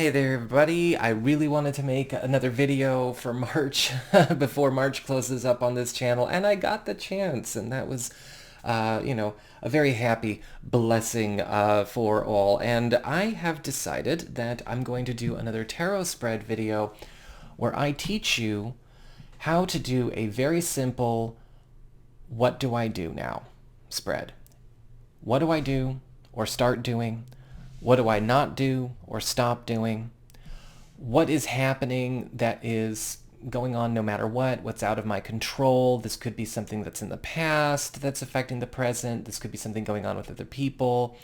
Hey there everybody, I really wanted to make another video for March before March closes up on this channel, and I got the chance, and that was, a very happy blessing for all. And I have decided that I'm going to do another tarot spread video where I teach you how to do a very simple "what do I do now" spread. What do I do or start doing? What do I not do or stop doing? What is happening that is going on no matter what? What's out of my control? This could be something that's in the past that's affecting the present. This could be something going on with other people.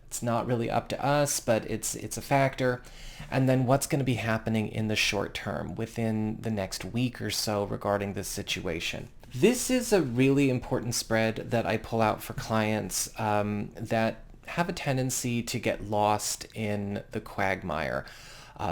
It's not really up to us, but it's a factor. And then what's going to be happening in the short term within the next week or so regarding this situation. This is a really important spread that I pull out for clients that have a tendency to get lost in the quagmire.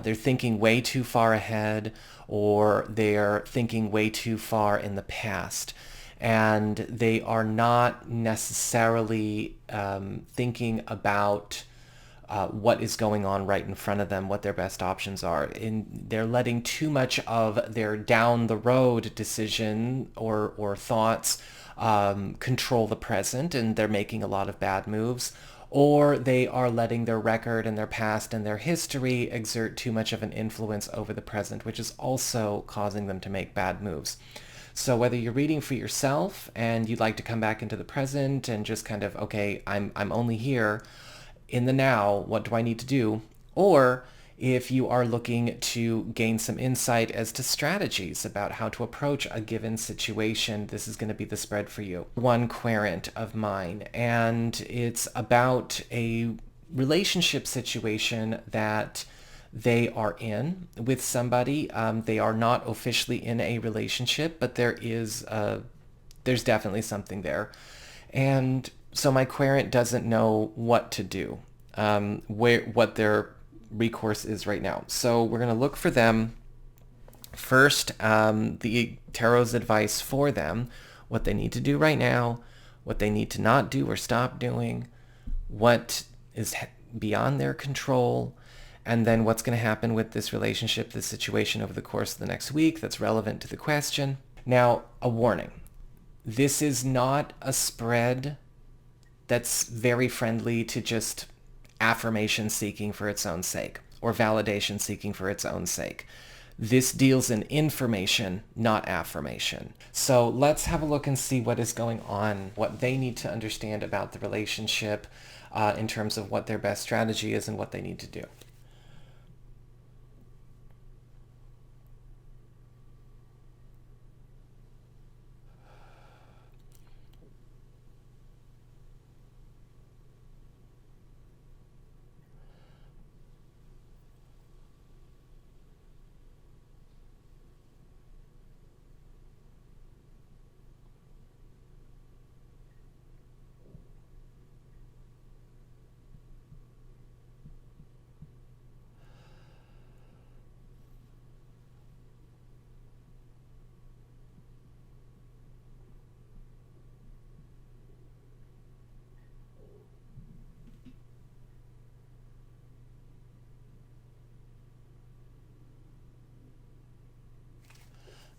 They're thinking way too far ahead, or they're thinking way too far in the past, and they are not necessarily thinking about what is going on right in front of them, what their best options are. They're letting too much of their down the road decision or thoughts control the present, and they're making a lot of bad moves. Or they are letting their record and their past and their history exert too much of an influence over the present, which is also causing them to make bad moves. So whether you're reading for yourself and you'd like to come back into the present and just kind of, okay, I'm only here in the now, what do I need to do? Or if you are looking to gain some insight as to strategies about how to approach a given situation, this is going to be the spread for you. One querent of mine, and it's about a relationship situation that they are in with somebody. They are not officially in a relationship, but there's definitely something there. And so my querent doesn't know what to do, what their recourse is right now. So we're going to look for them first, the tarot's advice for them, what they need to do right now, what they need to not do or stop doing, what is beyond their control, and then what's going to happen with this relationship, this situation over the course of the next week that's relevant to the question. Now, a warning. This is not a spread that's very friendly to just affirmation seeking for its own sake or validation seeking for its own sake. This deals in information, not affirmation. So let's have a look and see what is going on, what they need to understand about the relationship in terms of what their best strategy is and what they need to do.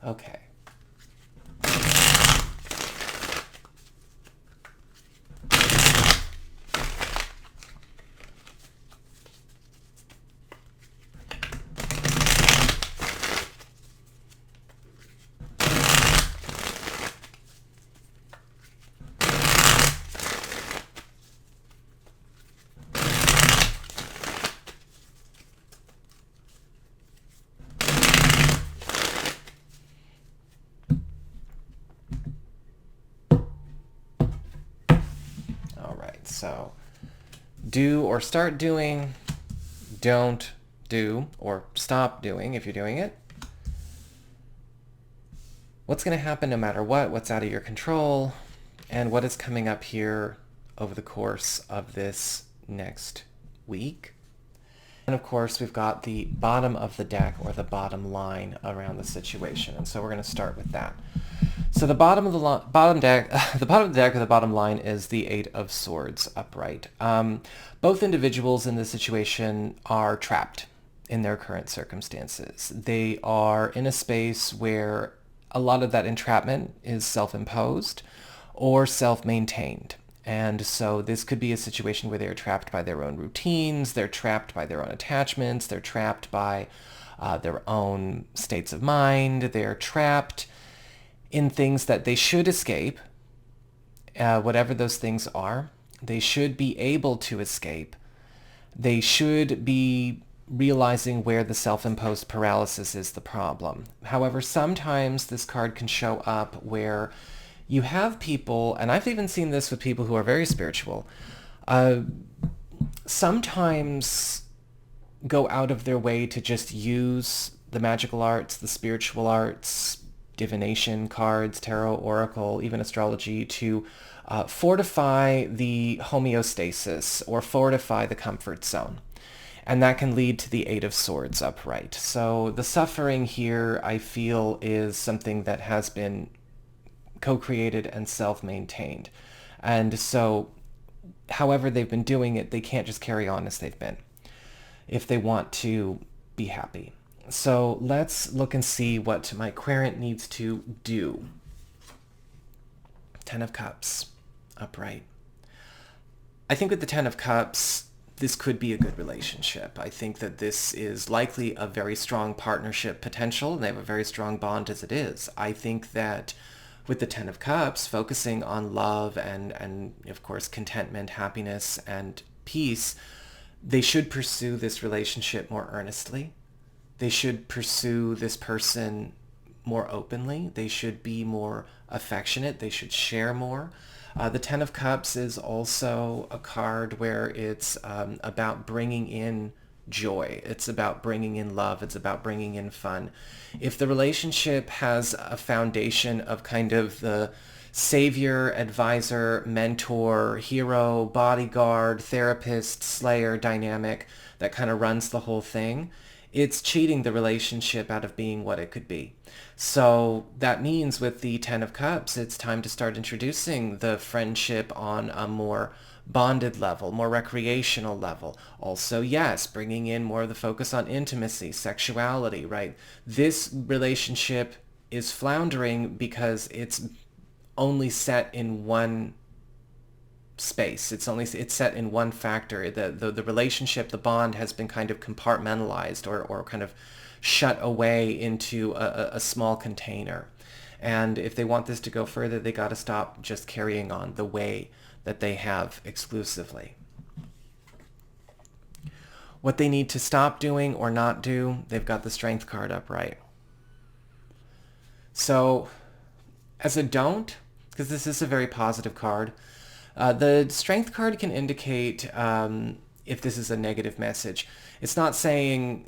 Okay. So do or start doing, don't do or stop doing if you're doing it. What's going to happen no matter what, what's out of your control, and what is coming up here over the course of this next week. And of course, we've got the bottom of the deck, or the bottom line around the situation. And so we're going to start with that. So the bottom of the deck, the bottom of the deck, or the bottom line, is the Eight of Swords upright. Both individuals in this situation are trapped. in their current circumstances. They are in a space where a lot of that entrapment is self-imposed or self-maintained. And so this could be a situation where they're trapped by their own routines, they're trapped by their own attachments, they're trapped by their own states of mind, they're trapped in things that they should escape, whatever those things are. They should be able to escape. They should be realizing where the self-imposed paralysis is the problem. However, sometimes this card can show up where you have people, and I've even seen this with people who are very spiritual, sometimes go out of their way to just use the magical arts, the spiritual arts, divination, cards, tarot, oracle, even astrology to fortify the homeostasis or fortify the comfort zone. And that can lead to the Eight of Swords upright. So the suffering here, I feel, is something that has been co-created and self-maintained. And so, however they've been doing it, they can't just carry on as they've been if they want to be happy. So let's look and see what my querent needs to do. Ten of Cups, upright. I think with the Ten of Cups, this could be a good relationship. I think that this is likely a very strong partnership potential, and they have a very strong bond as it is. I think that with the Ten of Cups, focusing on love and of course, contentment, happiness, and peace, they should pursue this relationship more earnestly. They should pursue this person more openly. They should be more affectionate. They should share more. The Ten of Cups is also a card where it's about bringing in joy. It's about bringing in love. It's about bringing in fun. If the relationship has a foundation of kind of the savior, advisor, mentor, hero, bodyguard, therapist, slayer dynamic that kind of runs the whole thing, it's cheating the relationship out of being what it could be. So that means with the Ten of Cups, it's time to start introducing the friendship on a more bonded level, more recreational level. Also, yes, bringing in more of the focus on intimacy, sexuality, right? This relationship is floundering because it's only set in one space. It's set in one factor. The relationship, the bond has been kind of compartmentalized or kind of shut away into a small container. And if they want this to go further, they got to stop just carrying on the way that they have exclusively. What they need to stop doing or not do, they've got the Strength card upright. So as a don't, because this is a very positive card, the Strength card can indicate if this is a negative message. It's not saying,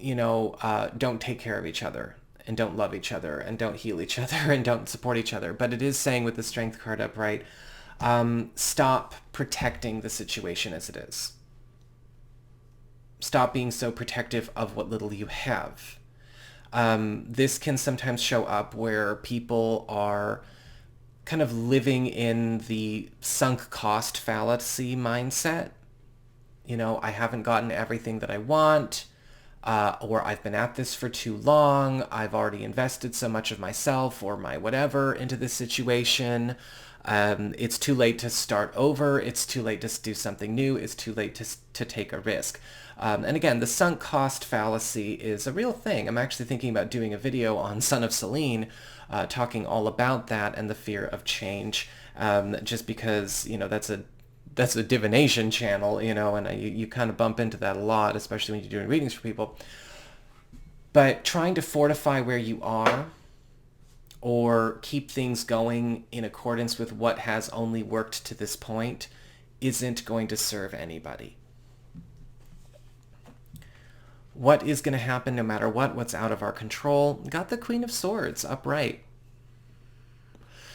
don't take care of each other and don't love each other and don't heal each other and don't support each other. But it is saying with the Strength card upright, stop protecting the situation as it is. Stop being so protective of what little you have. This can sometimes show up where people are kind of living in the sunk cost fallacy mindset. I haven't gotten everything that I want, or I've been at this for too long. I've already invested so much of myself or my whatever into this situation. It's too late to start over. It's too late to do something new. It's too late to take a risk. And again, the sunk cost fallacy is a real thing. I'm actually thinking about doing a video on Son of Selene, talking all about that and the fear of change, just because, that's a divination channel, and you kind of bump into that a lot, especially when you're doing readings for people. But trying to fortify where you are or keep things going in accordance with what has only worked to this point isn't going to serve anybody. What is going to happen no matter what's out of our control? Got the Queen of Swords upright.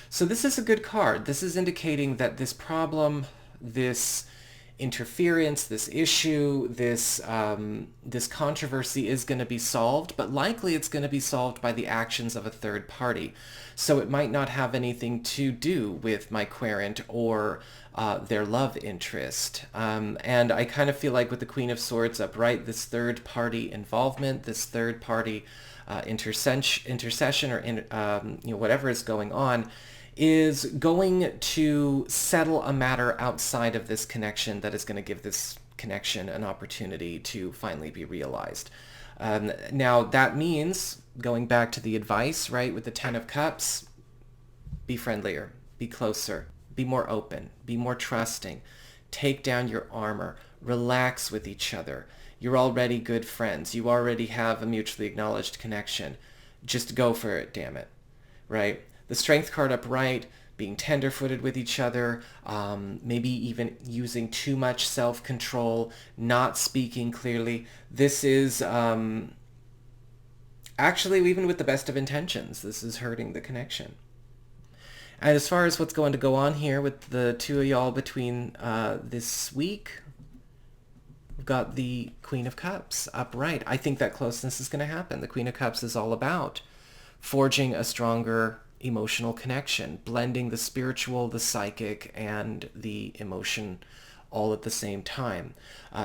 So this is a good card. This is indicating that this problem, this interference, this issue, this controversy is going to be solved, but likely it's going to be solved by the actions of a third party. So it might not have anything to do with my querent or their love interest. And I kind of feel like with the Queen of Swords upright, this third party involvement, this third party intercession or whatever is going on, is going to settle a matter outside of this connection that is going to give this connection an opportunity to finally be realized. Now that means, going back to the advice, right, with the Ten of Cups, be friendlier, be closer, be more open, be more trusting, take down your armor, relax with each other. You're already good friends. You already have a mutually acknowledged connection. Just go for it, damn it, right? The Strength card upright, being tender-footed with each other, maybe even using too much self-control, not speaking clearly. This is, actually, even with the best of intentions, this is hurting the connection. And as far as what's going to go on here with the two of y'all between this week, we've got the Queen of Cups upright. I think that closeness is going to happen. The Queen of Cups is all about forging a stronger emotional connection, blending the spiritual, the psychic, and the emotion all at the same time.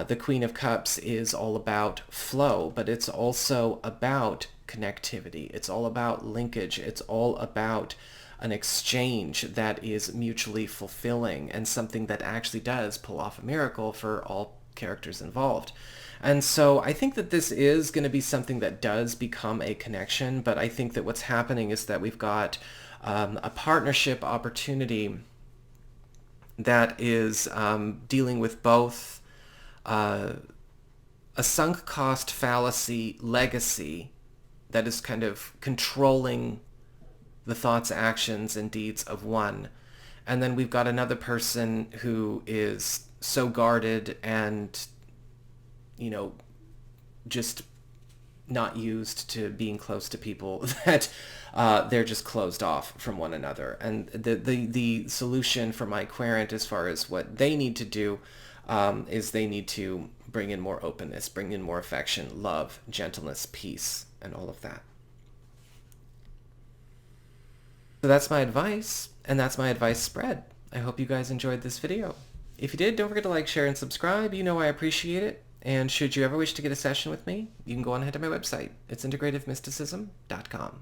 The Queen of Cups is all about flow, but it's also about connectivity. It's all about linkage. It's all about an exchange that is mutually fulfilling and something that actually does pull off a miracle for all characters involved. And so I think that this is going to be something that does become a connection, but I think that what's happening is that we've got a partnership opportunity that is dealing with both a sunk cost fallacy legacy that is kind of controlling the thoughts, actions, and deeds of one. And then we've got another person who is so guarded and, just not used to being close to people that they're just closed off from one another. And the solution for my querent, as far as what they need to do, is they need to bring in more openness, bring in more affection, love, gentleness, peace, and all of that. So that's my advice, and that's my advice spread. I hope you guys enjoyed this video. If you did, don't forget to like, share, and subscribe. You know I appreciate it. And should you ever wish to get a session with me, you can go on ahead to my website. It's integrativemysticism.com.